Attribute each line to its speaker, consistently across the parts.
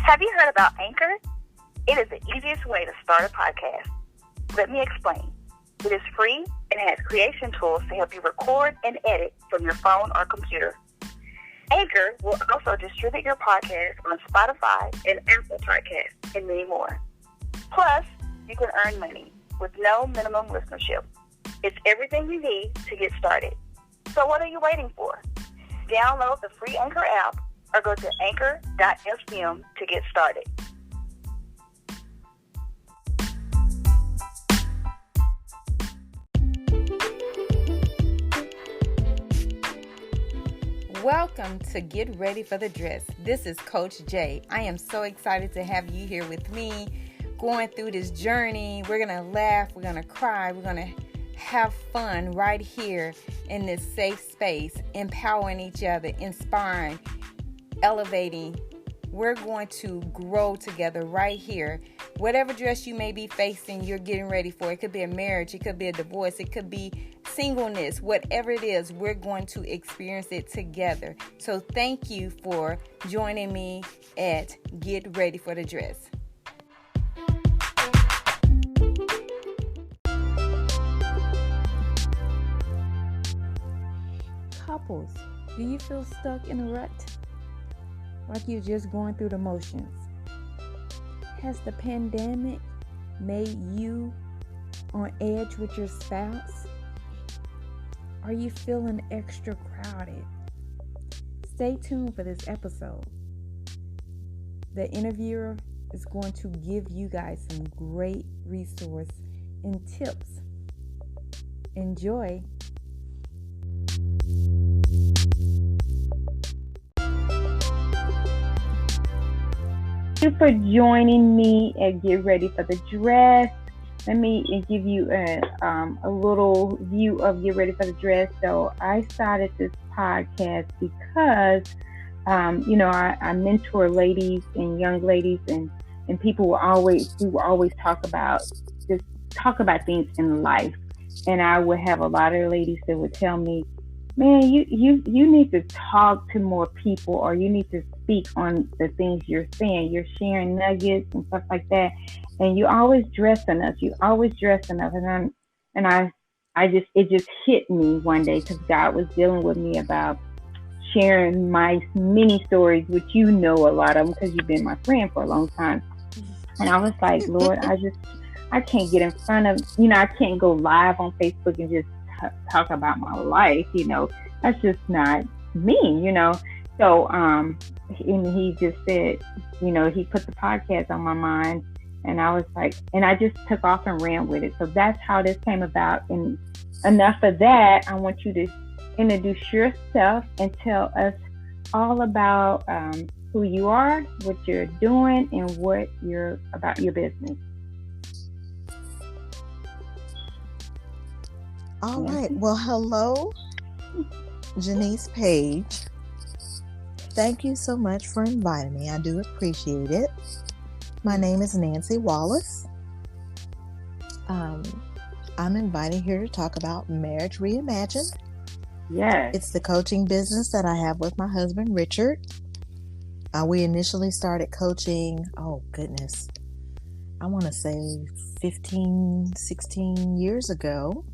Speaker 1: Have you heard about Anchor? It is the easiest way to start a podcast. Let me explain. It is free and has creation tools to help you record and edit from your phone or computer. Anchor will also distribute your podcast on Spotify and Apple Podcasts and many more. Plus, you can earn money with no minimum listenership. It's everything you need to get started. So what are you waiting for? Download the free Anchor app or go to anchor.fm to get started.
Speaker 2: Welcome to Get Ready for the Dress. This is Coach J. I am so excited to have you here with me, going through this journey. We're going to laugh, we're going to cry, we're going to have fun right here in this safe space, empowering each other, inspiring, elevating. We're going to grow together right here. Whatever dress you may be facing, you're getting ready for. It could be a marriage, it could be a divorce, it could be singleness, whatever it is, we're going to experience it together. So thank you for joining me at Get Ready for the Dress. Couples, do you feel stuck in a rut? Like you're just going through the motions? Has the pandemic made you on edge with your spouse? Are you feeling extra crowded? Stay tuned for this episode. The interviewer is going to give you guys some great resources and tips. Enjoy. Thank you for joining me at Get Ready for the Dress. Let me give you a little view of Get Ready for the Dress. So I started this podcast because, I mentor ladies and young ladies, and people we will always talk about things in life. And I would have a lot of ladies that would tell me, man, you need to talk to more people, or you need to speak on the things you're saying. You're sharing nuggets and stuff like that. And you always dressing us. And it just hit me one day, because God was dealing with me about sharing my many stories, which you know a lot of them because you've been my friend for a long time. And I was like, Lord, I can't get in front of, I can't go live on Facebook and just talk about my life, that's just not me, So, and he just said, he put the podcast on my mind. And I was like, and I just took off and ran with it. So that's how this came about. And enough of that, I want you to introduce yourself and tell us all about who you are, what you're doing, and what you're about your business.
Speaker 3: All right. Well, hello, Jeniece Page. Thank you so much for inviting me. I do appreciate it. My name is Nancy Wallace. I'm invited here to talk about Marriage Reimagined.
Speaker 2: Yes.
Speaker 3: It's the coaching business that I have with my husband, Richard. We initially started coaching, I want to say 15, 16 years ago.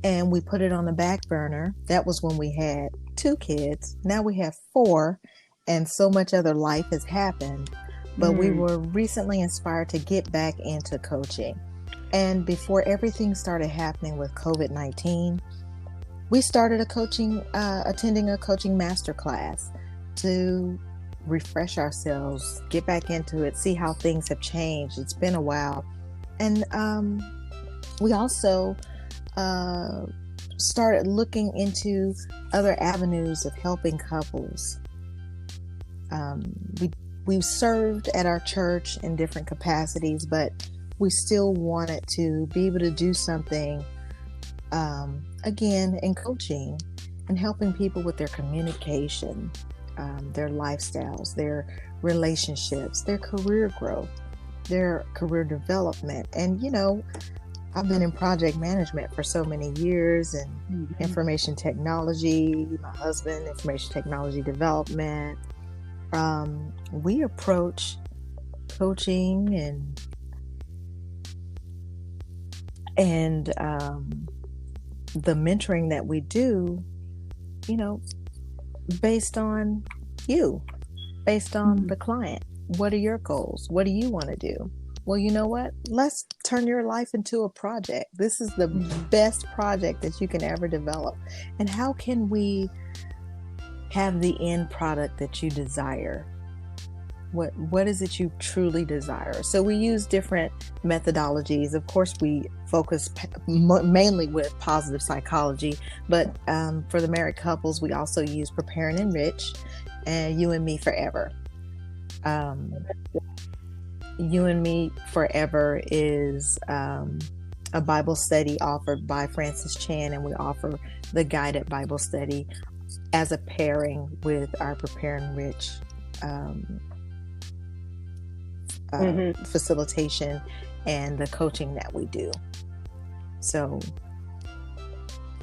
Speaker 3: And we put it on the back burner. That was when we had 2 kids. Now we have 4, and so much other life has happened. But we were recently inspired to get back into coaching. And before everything started happening with COVID-19, we started attending a coaching masterclass to refresh ourselves, get back into it, see how things have changed. It's been a while. And we also started looking into other avenues of helping couples. We served at our church in different capacities, but we still wanted to be able to do something, again, in coaching and helping people with their communication, their lifestyles, their relationships, their career growth, their career development. And, I've been in project management for so many years, and information technology, my husband, information technology development. we approach coaching and the mentoring that we do, based on based on the client. What are your goals? What do you want to do? Well, you know what? Let's turn your life into a project. This is the best project that you can ever develop. And how can we have the end product that you desire? What is it you truly desire? So we use different methodologies. Of course, we focus mainly with positive psychology, but for the married couples, we also use Prepare and Enrich and You and Me Forever. You and Me Forever is a Bible study offered by Francis Chan, and we offer the guided Bible study as a pairing with our Prepare and Enrich facilitation and the coaching that we do. So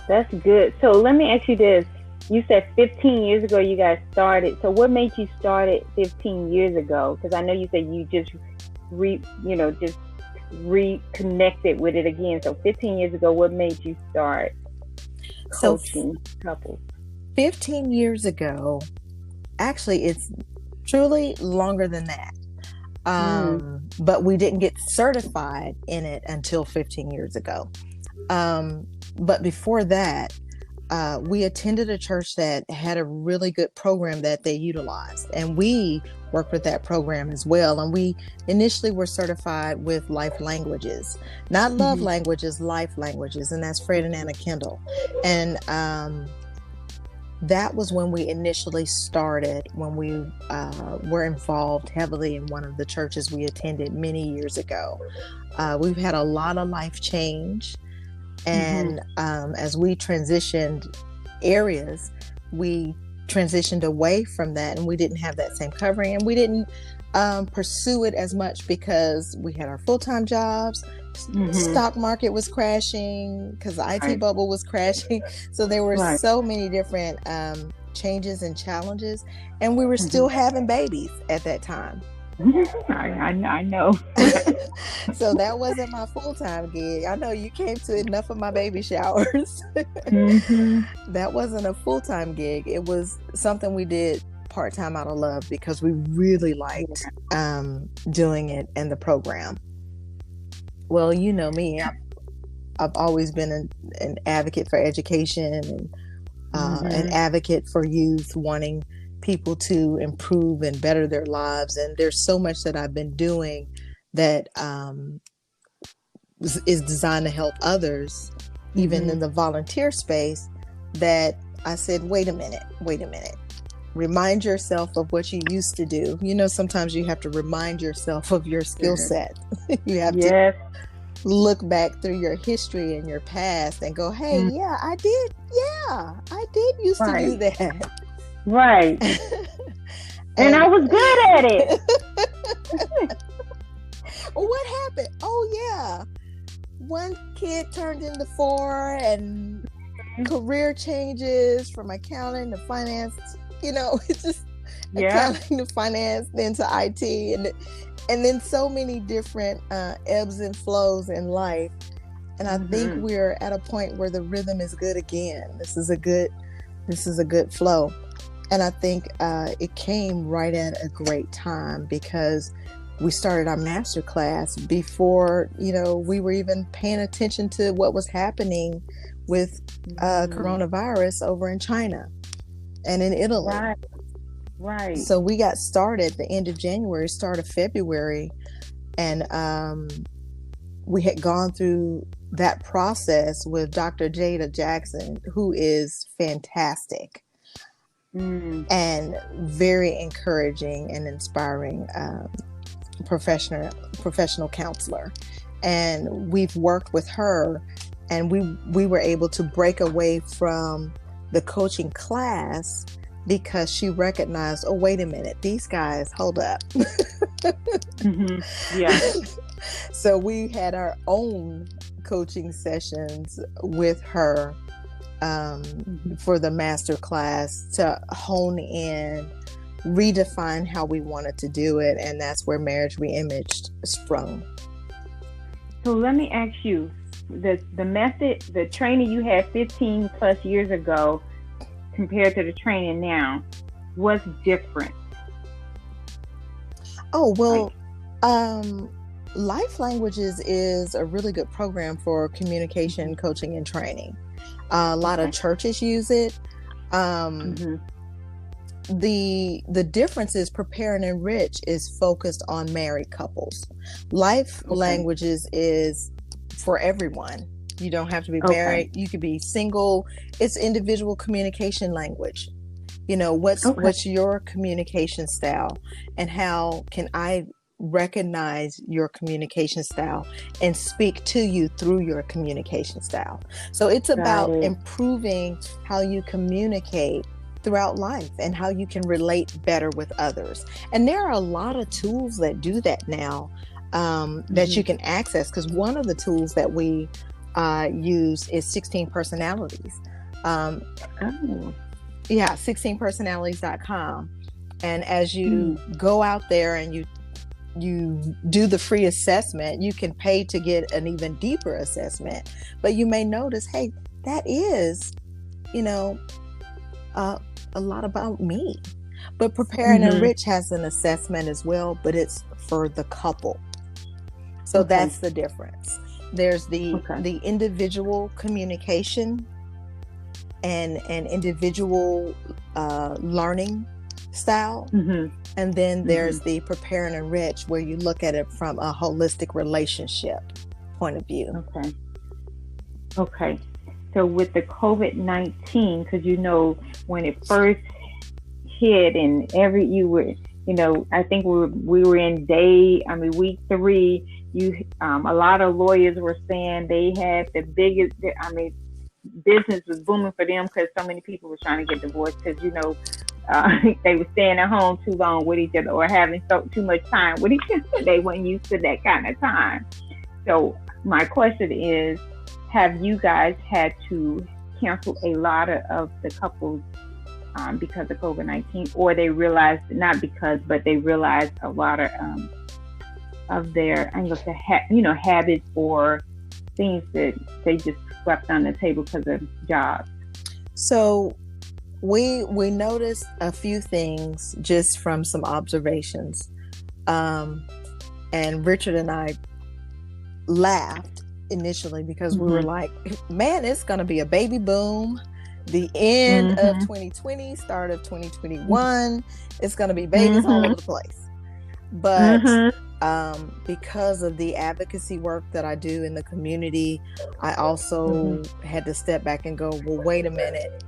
Speaker 2: that's good. So let me ask you this. You said 15 years ago you guys started. So what made you start it 15 years ago? Because I know you said you just reconnected with it again. So 15 years ago, what made you start coaching couples?
Speaker 3: 15 years ago, actually, it's truly longer than that. But we didn't get certified in it until 15 years ago. But before that, we attended a church that had a really good program that they utilized, and we worked with that program as well. And we initially were certified with life languages, not love languages, life languages, and that's Fred and Anna Kendall. And that was when we initially started, when we were involved heavily in one of the churches we attended many years ago. We've had a lot of life change. And as we transitioned areas, we transitioned away from that, and we didn't have that same covering, and we didn't pursue it as much because we had our full-time jobs. Stock market was crashing because the IT bubble was crashing. So there were so many different changes and challenges, and we were still having babies at that time.
Speaker 2: I know.
Speaker 3: So that wasn't my full-time gig. I know you came to enough of my baby showers. That wasn't a full-time gig. It was something we did part-time out of love because we really liked doing it in the program. Well, you know me, I've always been an advocate for education and an advocate for youth, wanting people to improve and better their lives. And there's so much that I've been doing that is designed to help others, even in the volunteer space, that I said, wait a minute. Remind yourself of what you used to do. Sometimes you have to remind yourself of your skill set. You have to look back through your history and your past and go, hey, I did used to do that.
Speaker 2: Right. And I was good at it.
Speaker 3: Well, what happened? Oh, yeah. One kid turned into 4, and career changes from accounting to finance. It's just accounting to finance, then to IT, and then so many different ebbs and flows in life. And I think we're at a point where the rhythm is good again. This is a good flow. And I think it came right at a great time because we started our master class before, we were even paying attention to what was happening with coronavirus over in China and in Italy.
Speaker 2: Right.
Speaker 3: So we got started the end of January, start of February. And we had gone through that process with Dr. Jada Jackson, who is fantastic. And very encouraging and inspiring professional counselor. And we've worked with her, and we were able to break away from the coaching class because she recognized, oh, wait a minute, these guys, hold up. So we had our own coaching sessions with her for the master class to hone in redefine how we wanted to do it, and that's where Marriage Reimaged sprung.
Speaker 2: So let me ask you, the method, the training you had 15 plus years ago compared to the training now, what's different?
Speaker 3: Oh, well, Life Languages is a really good program for communication, coaching, and training. A lot of churches use it. The difference is Prepare and Enrich is focused on married couples. Life Languages is for everyone. You don't have to be married. You could be single. It's individual communication language. You know, what's your communication style, and how can I recognize your communication style and speak to you through your communication style? So it's about improving how you communicate throughout life and how you can relate better with others. And there are a lot of tools that do that now, that you can access, because one of the tools that we use is 16 Personalities. 16personalities.com. And as you go out there and you do the free assessment, you can pay to get an even deeper assessment. But you may notice, hey, that is, a lot about me. But Prepare and Enrich has an assessment as well, but it's for the couple. So that's the difference. There's the individual communication and individual learning style. And then there's the Prepare and Enrich, where you look at it from a holistic relationship point of view.
Speaker 2: Okay. So with the COVID-19, because when it first hit, and I think we were in week 3. A lot of lawyers were saying they had the biggest. Business was booming for them because so many people were trying to get divorced because they were staying at home too long with each other or having too much time with each other. They weren't used to that kind of time. So my question is, have you guys had to cancel a lot of the couples because of COVID-19, or they realized, not because, but they realized a lot of their, habits or things that they just swept on the table because of jobs?
Speaker 3: So we noticed a few things just from some observations, and Richard and I laughed initially because we were like, man, it's going to be a baby boom. The end of 2020, start of 2021, it's going to be babies all over the place. But because of the advocacy work that I do in the community, I also had to step back and go, well, wait a minute.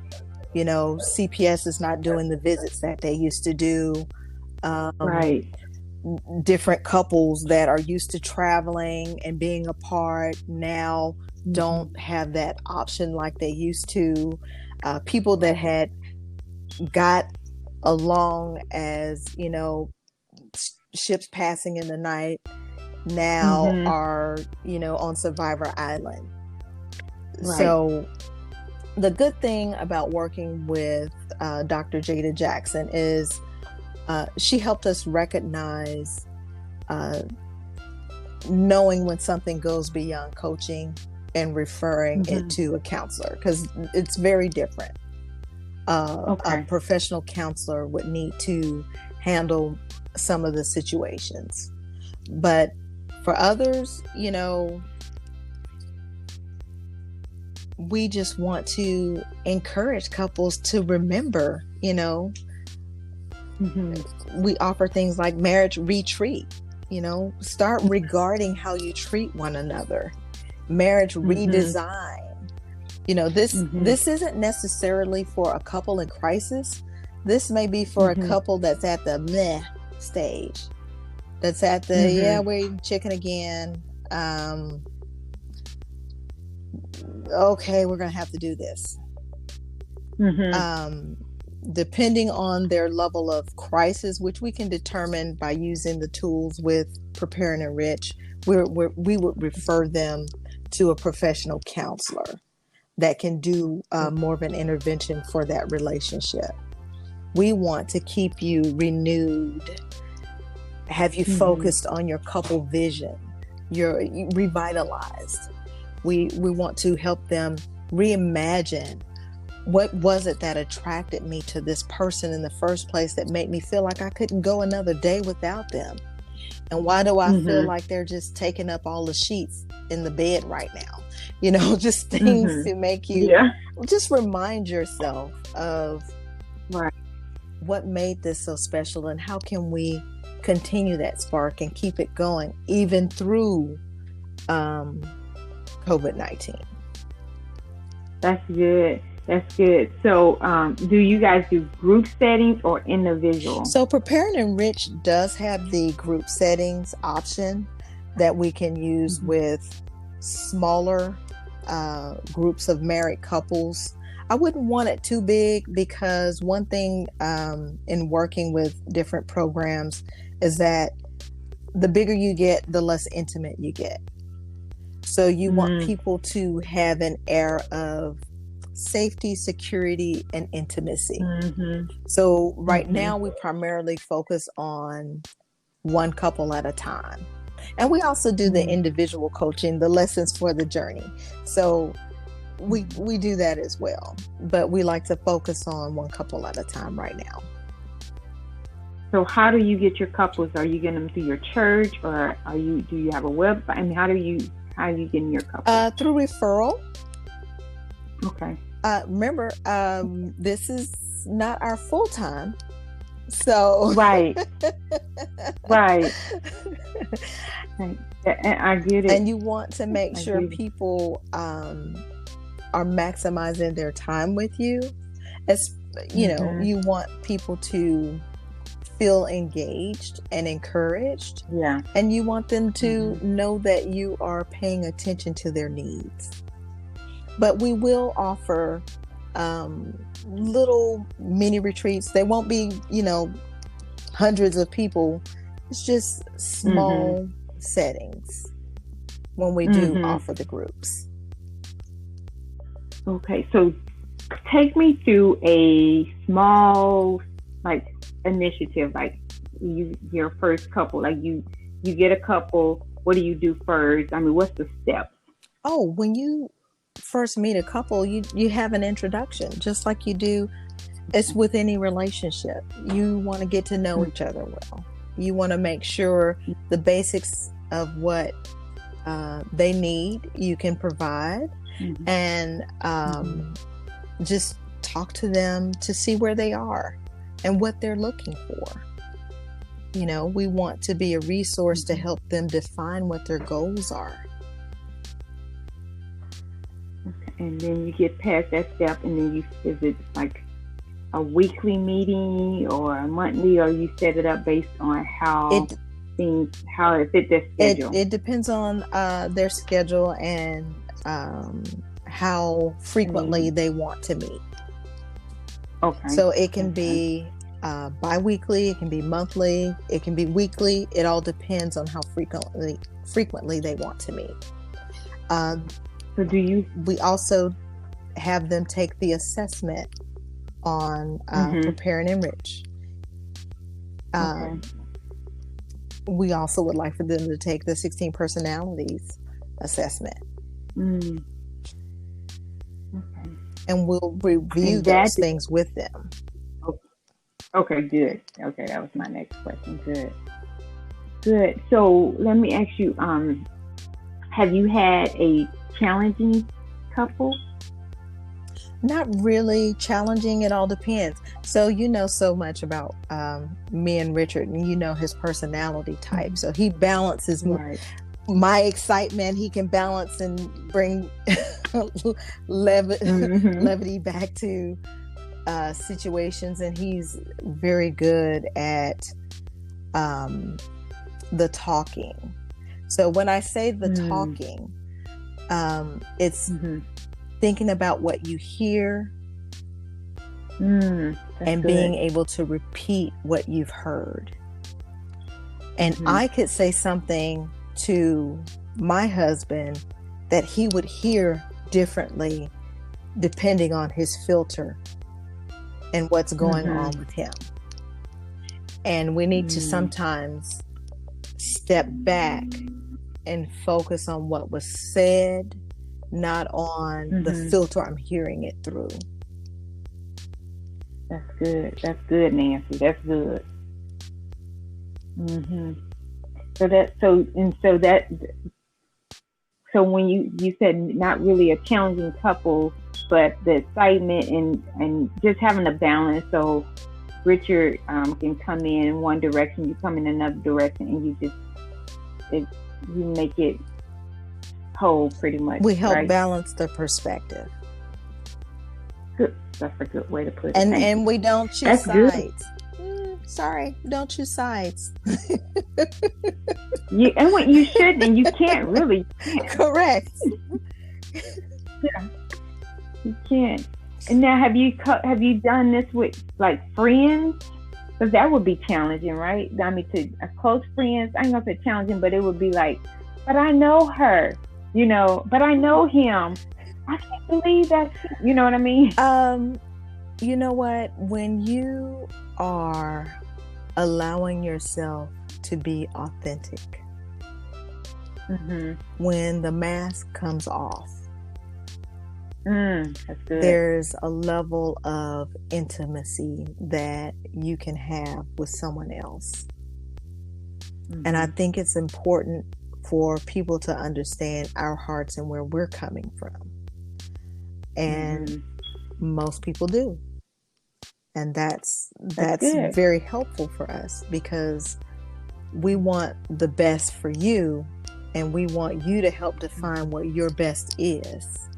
Speaker 3: CPS is not doing the visits that they used to do. Different couples that are used to traveling and being apart now don't have that option like they used to. People that had got along as, ships passing in the night now are, on Survivor Island. So the good thing about working with Dr. Jada Jackson is she helped us recognize knowing when something goes beyond coaching and referring it to a counselor, because it's very different. A professional counselor would need to handle some of the situations, but for others, we just want to encourage couples to remember, we offer things like marriage retreat, start regarding how you treat one another. Marriage redesign. This isn't necessarily for a couple in crisis. This may be for a couple that's at the meh stage. That's at the, we're eating chicken again. Okay, we're going to have to do this. Depending on their level of crisis, which we can determine by using the tools with Prepare and Enrich, we would refer them to a professional counselor that can do more of an intervention for that relationship. We want to keep you renewed, have you focused on your couple vision, you're revitalized. We want to help them reimagine what was it that attracted me to this person in the first place that made me feel like I couldn't go another day without them. And why do I feel like they're just taking up all the sheets in the bed right now? You know, just things to make you just remind yourself of what made this so special and how can we continue that spark and keep it going even through COVID-19.
Speaker 2: That's good. That's good. So do you guys do group settings or individual?
Speaker 3: So Prepare and Enrich does have the group settings option that we can use with smaller groups of married couples. I wouldn't want it too big because one thing in working with different programs is that the bigger you get, the less intimate you get. So you want people to have an air of safety, security, and intimacy. So right now we primarily focus on one couple at a time. And we also do the individual coaching, the lessons for the journey. So we do that as well. But we like to focus on one couple at a time right now.
Speaker 2: So how do you get your couples? Are you getting them through your church, or do you have a website? I mean, how are you getting your couples?
Speaker 3: Through referral.
Speaker 2: Okay.
Speaker 3: Remember, this is not our full time, so
Speaker 2: right. And I get it.
Speaker 3: And you want to make sure people are maximizing their time with you. As you know, you want people to feel engaged and encouraged. Yeah. And you want them to know that you are paying attention to their needs. But we will offer little mini retreats. They won't be, hundreds of people. It's just small settings when we do offer the groups.
Speaker 2: Okay, so take me through a small, initiative, your first couple. You get a couple. What do you do first? I mean, what's the steps?
Speaker 3: Oh, when you first meet a couple, you have an introduction, just like you do. It's with any relationship. You want to get to know each other well. You want to make sure the basics of what they need you can provide, and just talk to them to see where they are and what they're looking for. We want to be a resource to help them define what their goals are.
Speaker 2: And then you get past that step, and then is it like a weekly meeting or a monthly, or you set it up based on how it fits their schedule?
Speaker 3: It depends on their schedule and how frequently they want to meet.
Speaker 2: Okay.
Speaker 3: So it can be bi-weekly, it can be monthly, it can be weekly. It all depends on how frequently they want to meet.
Speaker 2: So
Speaker 3: we also have them take the assessment on Prepare and Enrich. We also would like for them to take the 16 personalities assessment. Okay. And we'll review those things with them.
Speaker 2: Okay, good. Okay, that was my next question. Good. So let me ask you, have you had a challenging couple?
Speaker 3: Not really challenging. It all depends. So so much about me and Richard, and his personality type. So he balances my excitement. He can balance and bring levity back to situations, and he's very good at the talking. So when I say the talking, it's thinking about what you hear and being able to repeat what you've heard. And I could say something to my husband that he would hear differently depending on his filter and what's going on with him. And we need to sometimes step back and focus on what was said, not on the filter I'm hearing it through.
Speaker 2: That's good. That's good, Nancy. That's good. So when you said not really a challenging couple, but the excitement and just having a balance. So Richard can come in one direction, you come in another direction, and you make it whole pretty much.
Speaker 3: We help balance the perspective.
Speaker 2: Good. That's a good way to put it.
Speaker 3: And we don't choose sides. Sorry, don't choose sides.
Speaker 2: And what you shouldn't, and you can't really.
Speaker 3: Correct.
Speaker 2: Yeah, you can't. And now, have you done this with like friends? Because that would be challenging, right? I mean, to close friends, I ain't gonna say challenging, but it would be like, but I know her, but I know him. I can't believe that. You know what I mean?
Speaker 3: You know what? When you are allowing yourself to be authentic, when the mask comes off,
Speaker 2: that's good.
Speaker 3: There's a level of intimacy that you can have with someone else. And I think it's important for people to understand our hearts and where we're coming from. And most people do. And that's very helpful for us, because we want the best for you, and we want you to help define what your best is.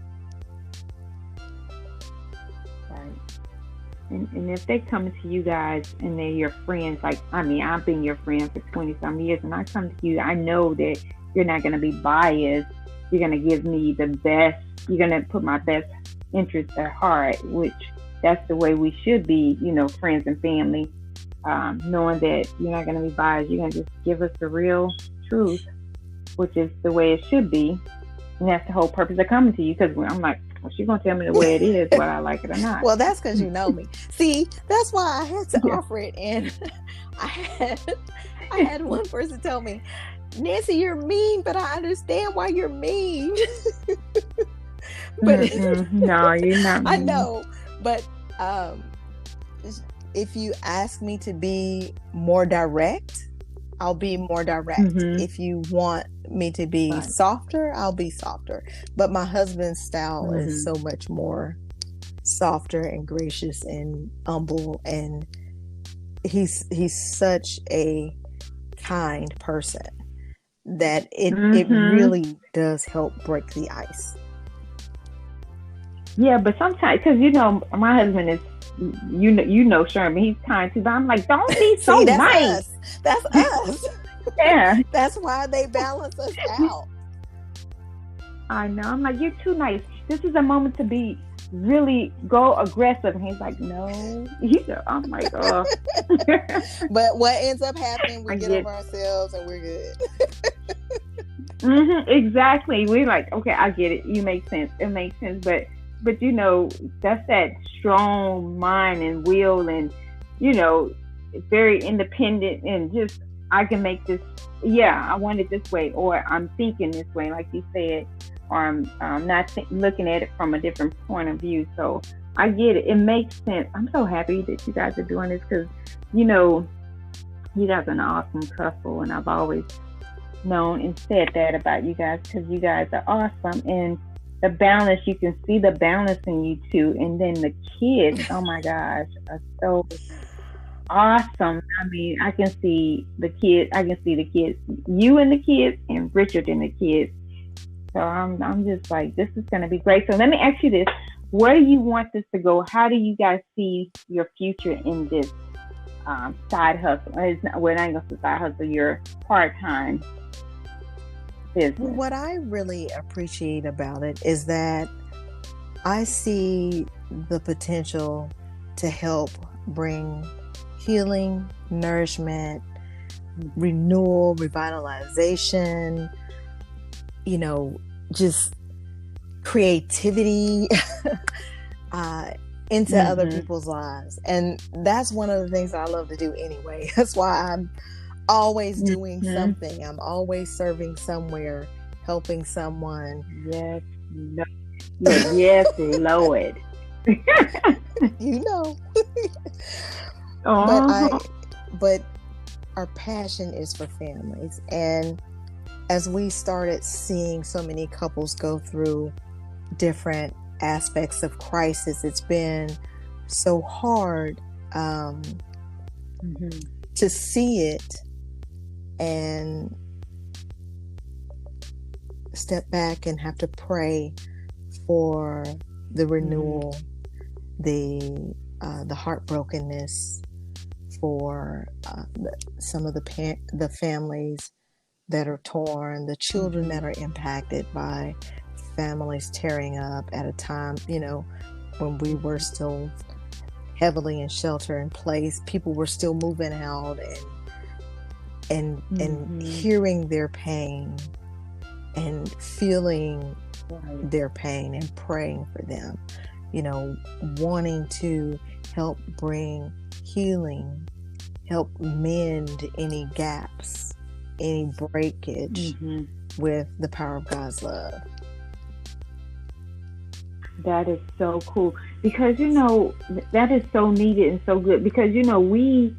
Speaker 2: And if they come to you guys and they're your friends, like, I mean, I've been your friend for 20-some years, and I come to you, I know that you're not going to be biased. You're going to give me the best. You're going to put my best interest at heart, which that's the way we should be, friends and family, knowing that you're not going to be biased. You're going to just give us the real truth, which is the way it should be. And that's the whole purpose of coming to you, because I'm like, well, she's going to tell me the way it is, whether I like it or not.
Speaker 3: Well, that's because you know me. See, that's why I had to offer it. And I had one person tell me, Nancy, you're mean, but I understand why you're mean. But
Speaker 2: no, you're not mean.
Speaker 3: I know. But if you ask me to be more direct, I'll be more direct. If you want me to be softer, I'll be softer. But my husband's style is so much more softer and gracious and humble, and he's such a kind person that it really does help break the ice.
Speaker 2: Yeah, but sometimes, because my husband is, Sherman, he's kind too, but I'm like, don't be so nice.
Speaker 3: That's us.
Speaker 2: Yeah.
Speaker 3: That's why they balance us out.
Speaker 2: I know. I'm like, you're too nice. This is a moment to be really go aggressive. And he's like, no. I'm like, oh.
Speaker 3: But what ends up happening, we get over ourselves and we're good.
Speaker 2: Exactly. We're like, okay, I get it. You make sense. It makes sense. But that's that strong mind and will, and very independent, and just, I can make this, I want it this way, or I'm thinking this way, like you said, or I'm not looking at it from a different point of view. So I get it. It makes sense. I'm so happy that you guys are doing this, because you guys are an awesome couple, and I've always known and said that about you guys, because you guys are awesome. And the balance, you can see the balance in you two. And then the kids, oh my gosh, are so awesome. I mean, I can see the kids, you and the kids, and Richard and the kids. So I'm just like, this is going to be great. So let me ask you this. Where do you want this to go? How do you guys see your future in this side hustle? We're not going to say side hustle, your part-time business.
Speaker 3: What I really appreciate about it is that I see the potential to help bring healing, nourishment, renewal, revitalization, just creativity into other
Speaker 2: Mm-hmm.
Speaker 3: people's lives. And that's one of the things I love to do anyway. That's why I'm always doing
Speaker 2: Mm-hmm.
Speaker 3: something. I'm always serving somewhere, helping someone.
Speaker 2: Yes, Lord. Look, yes, Lord.
Speaker 3: You know. but
Speaker 2: Uh-huh.
Speaker 3: I but our passion is for families. And as we started seeing so many couples go through different aspects of crisis, it's been so hard
Speaker 2: Mm-hmm.
Speaker 3: to see it and step back and have to pray for the renewal, the heartbrokenness, for some of the families that are torn, the children that are impacted by families tearing up at a time, when we were still heavily in shelter in place. People were still moving out, and hearing their pain and feeling their pain and praying for them, wanting to help bring healing, help mend any gaps, any breakage with the power of God's love.
Speaker 2: That is so cool, because that is so needed and so good, because we,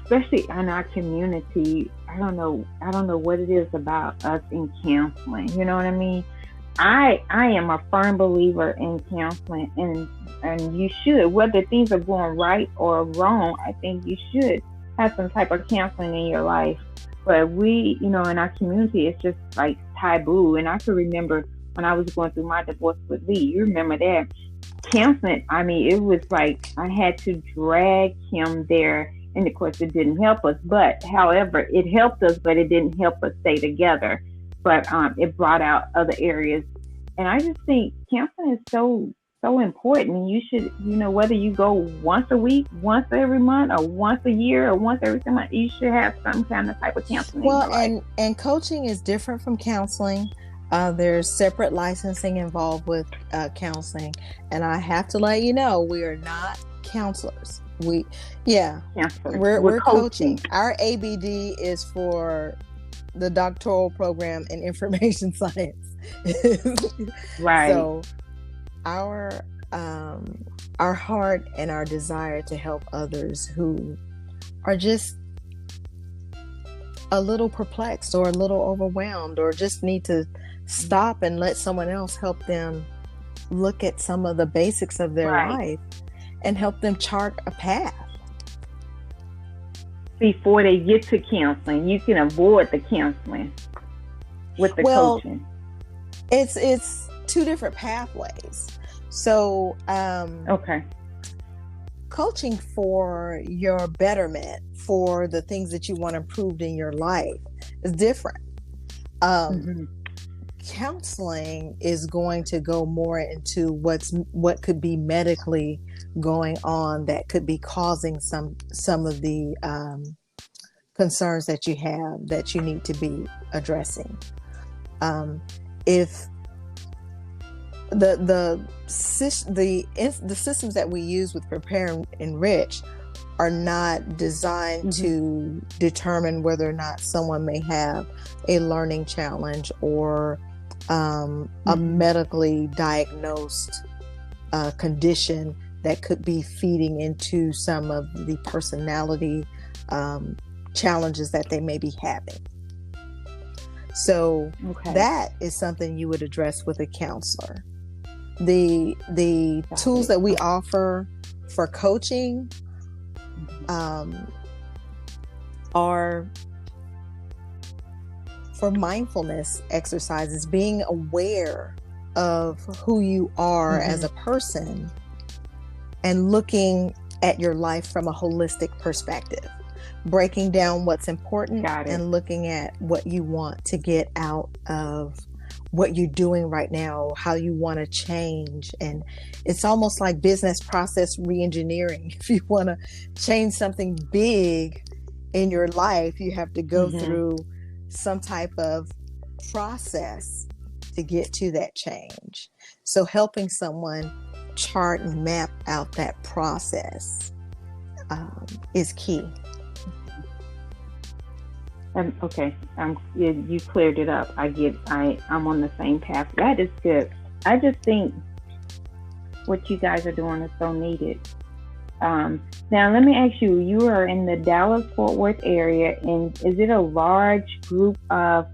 Speaker 2: especially in our community, I don't know what it is about us in counseling. You know what I mean? I am a firm believer in counseling, and you should, whether things are going right or wrong, I think you should have some type of counseling in your life. But we, in our community, it's just like taboo. And I can remember when I was going through my divorce with Lee, you remember that counseling, I mean, it was like I had to drag him there. And of course, it didn't help us. But however, it helped us, but it didn't help us stay together. But it brought out other areas. And I just think counseling is so important. You should, whether you go once a week, once every month, or once a year, or once every 2 months, you should have some kind of type of counseling.
Speaker 3: Well, and coaching is different from counseling. There's separate licensing involved with counseling. And I have to let you know, we are not counselors. We're coaching. Our ABD is for the doctoral program in information science.
Speaker 2: Right.
Speaker 3: So our heart and our desire to help others who are just a little perplexed or a little overwhelmed, or just need to stop and let someone else help them look at some of the basics of their life and help them chart a path.
Speaker 2: Before they get to counseling, you can avoid the counseling with the coaching.
Speaker 3: It's two different pathways. So, coaching for your betterment, for the things that you want improved in your life, is different. Counseling is going to go more into what could be medically going on that could be causing some of the concerns that you have that you need to be addressing. If the systems that we use with Prepare and Enrich are not designed to determine whether or not someone may have a learning challenge or a medically diagnosed condition that could be feeding into some of the personality challenges that they may be having. So that is something you would address with a counselor. The tools that we offer for coaching are for mindfulness exercises, being aware of who you are as a person and looking at your life from a holistic perspective, breaking down what's important and looking at what you want to get out of what you're doing right now, how you want to change. And it's almost like business process reengineering. If you want to change something big in your life, you have to go through some type of process to get to that change. So helping someone chart and map out that process is key.
Speaker 2: Okay, you cleared it up. I'm on the same path. That is good. I just think what you guys are doing is so needed. Now, let me ask you, you are in the Dallas-Fort Worth area, and is it a large group of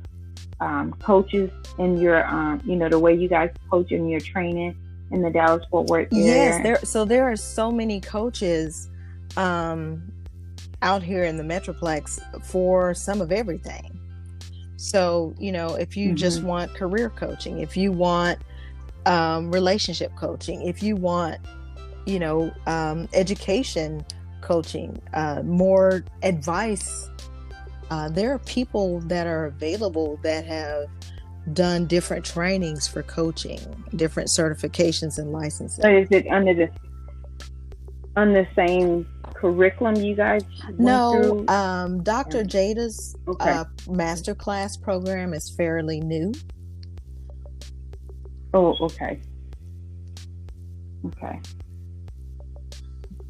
Speaker 2: coaches in your, the way you guys coach in your training in the Dallas-Fort Worth area?
Speaker 3: Yes, there are so many coaches out here in the Metroplex for some of everything. So, if you just want career coaching, if you want relationship coaching, if you want education coaching, more advice, there are people that are available that have done different trainings for coaching, different certifications and licensing.
Speaker 2: So is it on the same curriculum you guys went through?
Speaker 3: Dr.Jeniece's masterclass program is fairly new.
Speaker 2: Oh, okay.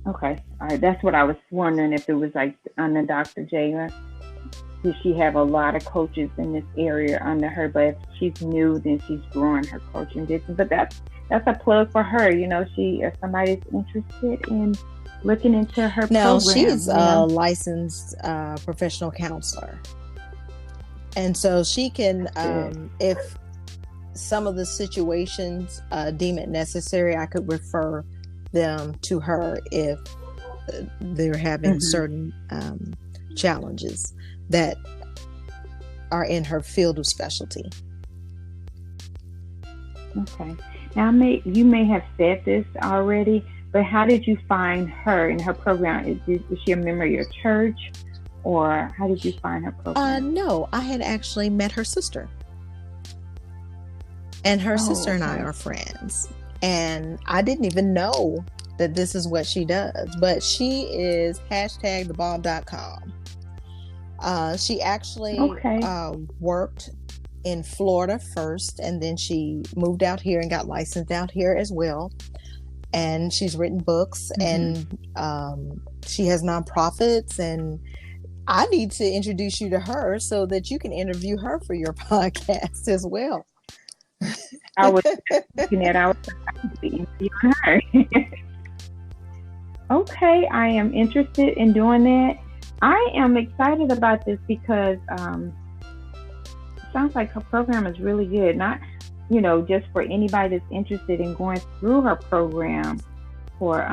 Speaker 2: All right. That's what I was wondering, if it was like under Dr. Jeniece. Does she have a lot of coaches in this area under her? But if she's new, then she's growing her coaching business. But that's a plug for her. If somebody's interested in looking into her program.
Speaker 3: She's a licensed professional counselor. And so she can, if some of the situations deem it necessary, I could refer them to her if they're having certain challenges that are in her field of specialty.
Speaker 2: Okay. Now, you may have said this already, but how did you find her in her program? Is she a member of your church, or how did you find her program?
Speaker 3: No, I had actually met her sister. And her sister and I are friends. And I didn't even know that this is what she does. But she is #thebomb.com. She actually worked in Florida first, and then she moved out here and got licensed out here as well. And she's written books, and she has nonprofits, and I need to introduce you to her so that you can interview her for your podcast as well.
Speaker 2: I was looking at interviewing her. Okay, I am interested in doing that. I am excited about this because it sounds like her program is really good. Not, just for anybody that's interested in going through her program for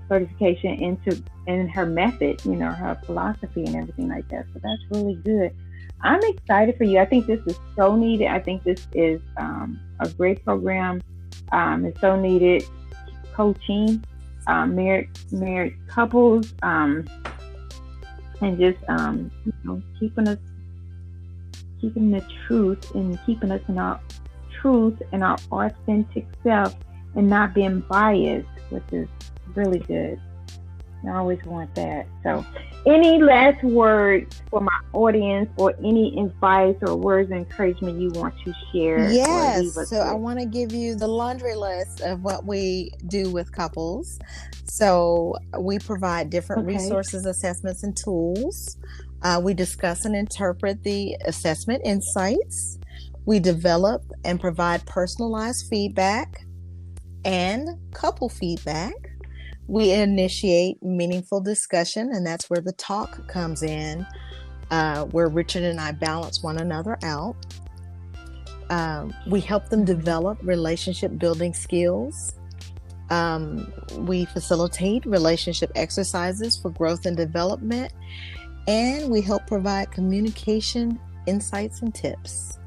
Speaker 2: certification in her method, her philosophy and everything like that. So that's really good. I'm excited for you. I think this is so needed. I think this is a great program. It's so needed. Coaching, married couples, and just keeping the truth and keeping us in our truth and our authentic self and not being biased, which is really good. I always want that. So, any last words for my audience, or any advice or words of encouragement you want to share?
Speaker 3: Yes. So I want to give you the laundry list of what we do with couples. So we provide different resources, assessments, and tools. We discuss and interpret the assessment insights. We develop and provide personalized feedback and couple feedback. We initiate meaningful discussion, and that's where the talk comes in, where Richard and I balance one another out. We help them develop relationship building skills. We facilitate relationship exercises for growth and development, and we help provide communication, insights, and tips.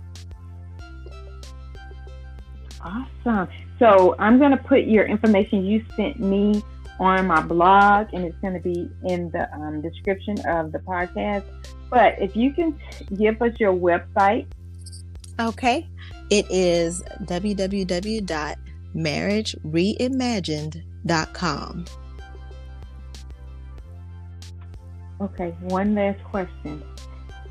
Speaker 2: Awesome. So I'm going to put your information you sent me on my blog, and it's going to be in the description of the podcast. But if you can give us your website.
Speaker 3: Okay. It is www.marriagereimagined.com.
Speaker 2: Okay. One last question.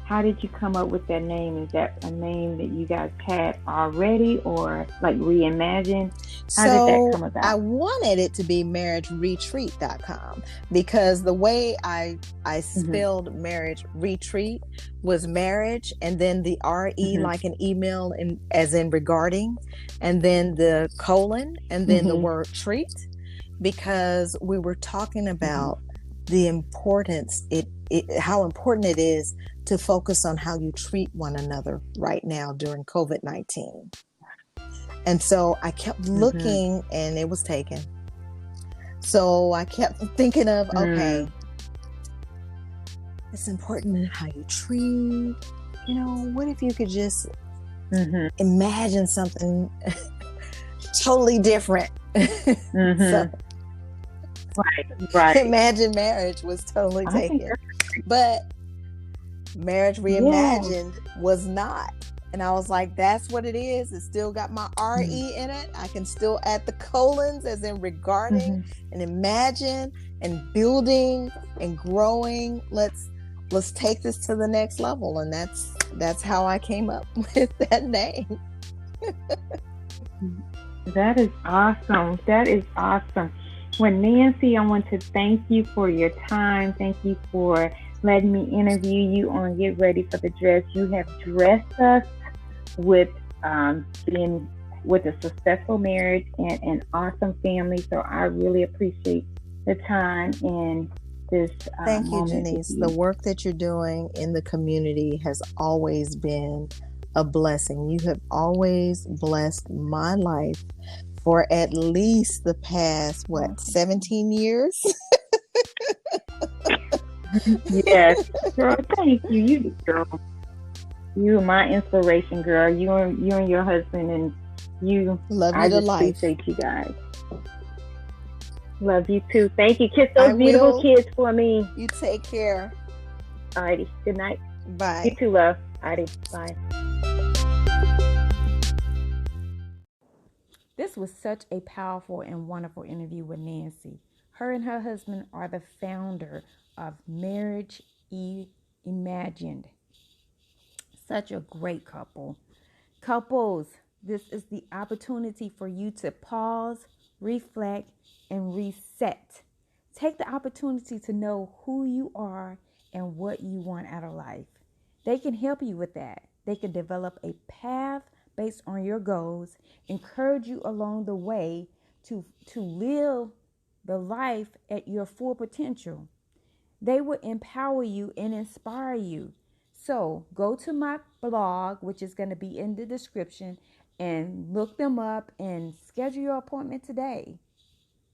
Speaker 2: How did you come up with that name? Is that a name that you guys had already, or like Reimagined? How did that
Speaker 3: So
Speaker 2: come about?
Speaker 3: I wanted it to be marriageretreat.com because the way I spelled marriage retreat was marriage and then the RE like an email as in regarding, and then the colon and then the word treat, because we were talking about the importance how important it is to focus on how you treat one another right now during COVID-19. And so I kept looking and it was taken. So I kept thinking of, okay, it's important how you treat. You know, what if you could just imagine something totally different? So,
Speaker 2: right.
Speaker 3: Imagine marriage was totally taken. But Marriage Reimagined was not. And I was like, that's what it is. It's still got my RE in it. I can still add the colons as in regarding and imagine and building and growing. Let's take this to the next level. And that's how I came up with that name.
Speaker 2: That is awesome. That is awesome. Well, Nancy, I want to thank you for your time. Thank you for letting me interview you on Get Ready for the Dress. You have dressed us with being with a successful marriage and an awesome family. So I really appreciate the time and this
Speaker 3: Thank you,
Speaker 2: moment.
Speaker 3: Jeniece. The work that you're doing in the community has always been a blessing. You have always blessed my life for at least the past, 17 years?
Speaker 2: Yes, girl, thank you. You, girl. You are my inspiration, girl. You and your husband, and you.
Speaker 3: Love you
Speaker 2: I
Speaker 3: to
Speaker 2: just
Speaker 3: life.
Speaker 2: appreciate you guys. Love you too. Thank you. Kiss those beautiful kids for me.
Speaker 3: You take care.
Speaker 2: Alrighty. Good night.
Speaker 3: Bye.
Speaker 2: You too, love. Alrighty. Bye. This was such a powerful and wonderful interview with Nancy. Her and her husband are the founder of Marriage Imagined. Such a great couple. Couples, this is the opportunity for you to pause, reflect, and reset. Take the opportunity to know who you are and what you want out of life. They can help you with that. They can develop a path based on your goals, encourage you along the way to live the life at your full potential. They will empower you and inspire you. So go to my blog, which is going to be in the description, and look them up and schedule your appointment today.